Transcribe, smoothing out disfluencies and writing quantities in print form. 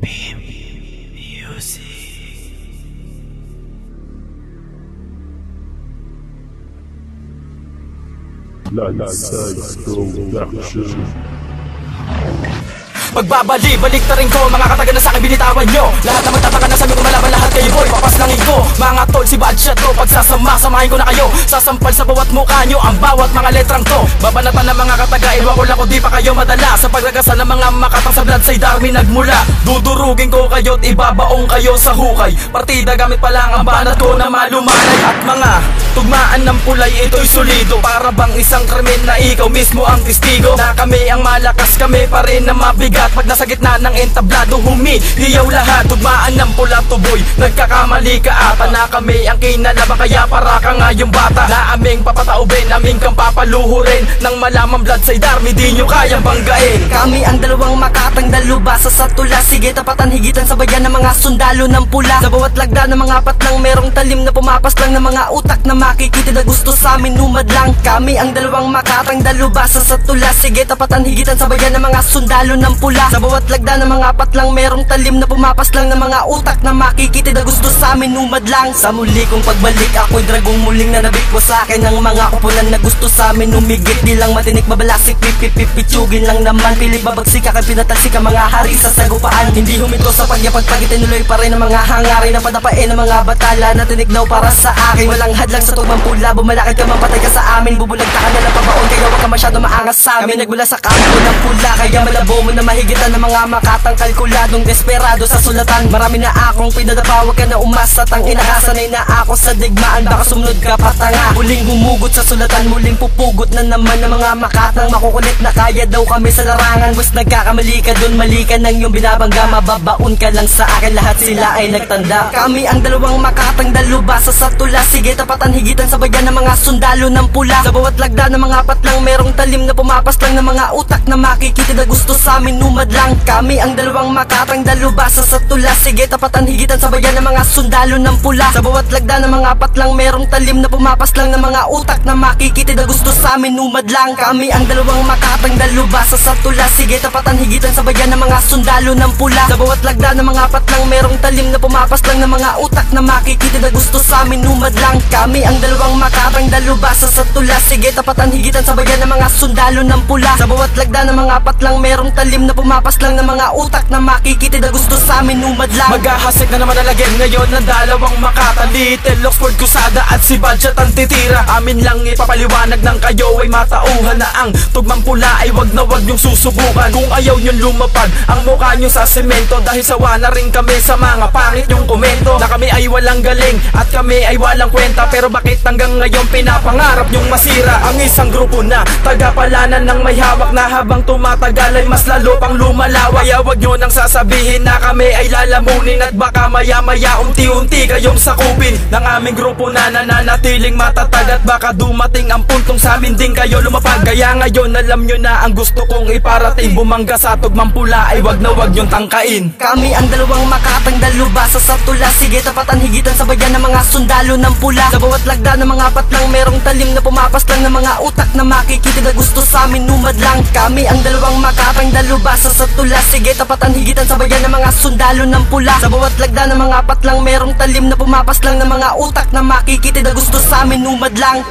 Beam Music. Lifesize Production. Pagbabalik na rin ko, mga kataga na sa'kin binitawan nyo. Lahat na magtataka na sabi ko malaban, lahat kayo boy, papaslangin ko. Mga tol, si Badshot to, pagsasama-samahin ko na kayo. Sasampal sa bawat mukha nyo, ang bawat mga letrang to. Babanatan ng mga kataga, iwakol ako di pa kayo madala. Sa pagragasa ng mga makatang sa blood side army nagmula. Dudurugin ko kayo't ibabaong kayo sa hukay. Partida gamit pa lang ang banat ko na malumanay. At mga tugmaan ng pulay, ito'y solido. Para bang isang krimen na ikaw mismo ang testigo. Na kami ang malakas, kami pa rin na mabigat. Pag nasa gitna ng entablado, humihiyaw lahat. Tugmaan ng pula tuboy, nagkakamali ka ata. Na kami ang kinalaban, kaya para ka nga yung bata. Na aming papataubin, aming kang papaluhurin. Nang malamang blood side army, di nyo kayang banggain. Kami ang dalawang makatang dalubasa sa tula. Sige tapatan higitan sa bayan ng mga sundalo ng pula. Sa bawat lagda ng mga patlang merong talim na pumapas lang ng mga utak na makikita na gusto sa amin numadlang. Kami ang dalawang makatang dalubasa sa tula. Sige tapatan higitan sa bayan ng mga sundalo ng pula. Sa bawat lagda ng mga patlang merong talim na pumapas lang ng mga utak na makikita na gusto sa amin numadlang. Sa muli kong pagbalik, ako'y dragong muling nanabik po sa akin ng mga kupunan na gusto sa amin umigit. Di lang matinik mabalasik, pipipipitsugin lang naman. Pilit babagsik ka, pinatalsik ang mga hari sa sagupaan. Hindi huminto sa pagyapagpagit, tinuloy pa rin ang mga hangarin na padapain ng mga batala na tinignaw para sa akin. Walang hadlang sa tugmang pula, bumalakad ka mapatay ka sa amin. Bubulag ka na lang pabaon, kaya wag ka masyado maangas sa amin. Nagmula sa kampo ng pula, kaya malabo mo na mahigitan ng mga makatang kalkuladong desperado sa sulatan. Marami na akong pinadapa, wag ka na umasa. Tang inakasanay na ako sa digmaan, baka sumunod ka patanga. Muling humugot sa sulatan, muling pupugot na naman ng mga makatang makukulit na kaya daw kami sa larangan. Was nagkakamali ka dun, mali ka ng iyong binabangga. Mababaon ka lang sa akin, lahat sila ay nagtanda. Kami ang dalawang makatang dalubasa sa tula. Sige tapatan higitan sa bayan ng mga sundalo ng pula. Sa bawat lagda ng mga patlang merong talim na pumapas lang ng mga utak na makikita na gusto sa amin numadlang. Kami ang dalawang makatang dalubasa sa tula. Sige tapatan higitan sa bayan ng mga sundalo ng pula. Sa bawat lagda ng mga patlang merong talim na pumapas lang ng mga utak na makikita na gusto sa amin numadlang. Kami ang dalawang makatang dalubasa sa tula. Sige tapatan higitan sa bayan ng mga sundalo ng pula. Sa bawat lagda ng mga patlang merong talim na pumapas lang ng mga utak na makikita na gusto sa amin numadlang. Kami ang dalawang makatang dalubasa sa tula. Sige tapatan higitan sa bayan ng mga sundalo ng pula. Sa bawat lagda ng mga patlang merong talim na pumapas lang ng mga utak na makikita na gusto sa amin numadlang. Maghahasik na naman ang lagyan ngayon ng dalawang makatang. Little Oxford Kusada at si Badshot ang titira. Amin lang ipapaliwanag ng kayo ay matauhan na ang tugmang pula ay wag na wag nyong susubukan. Kung ayaw nyong lumapag ang mukha nyo sa semento, dahil sawa na rin kami sa mga pangit nyong komento. Na kami ay walang galing at kami ay walang kwenta. Pero bakit hanggang ngayon pinapangarap nyong masira ang isang grupo na tagapalanan ng may hawak, na habang tumatagal ay mas lalo pang lumalawak. Kaya wag nyo nang sasabihin na kami ay lalamunin, at baka maya-maya unti-unti kayong sakupin ng aming grupo na nananatiling matatag. At baka dumating ang puntong sa amin din kayo lumapag. Kaya ngayon alam nyo na ang gusto kong iparating. Bumangga sa tugmang pula ay wag na wag nyong tangkain. Kami ang dalawang makatang dalubasa sa tula. Sige tapatan higitan sa bayan ng mga sundalo ng pula. Sa bawat lagda ng mga patlang merong talim na pumapas lang ng mga utak na makikita na gusto sa amin numadlang. Kami ang dalawang makatang dalubasa sa tula. Sige tapatan higitan sa bayan ng mga sundalo ng pula. Sa bawat lagda ng mga patlang merong talim na pumapas lang ng mga utak na makikita na gusto sa amin numadlang.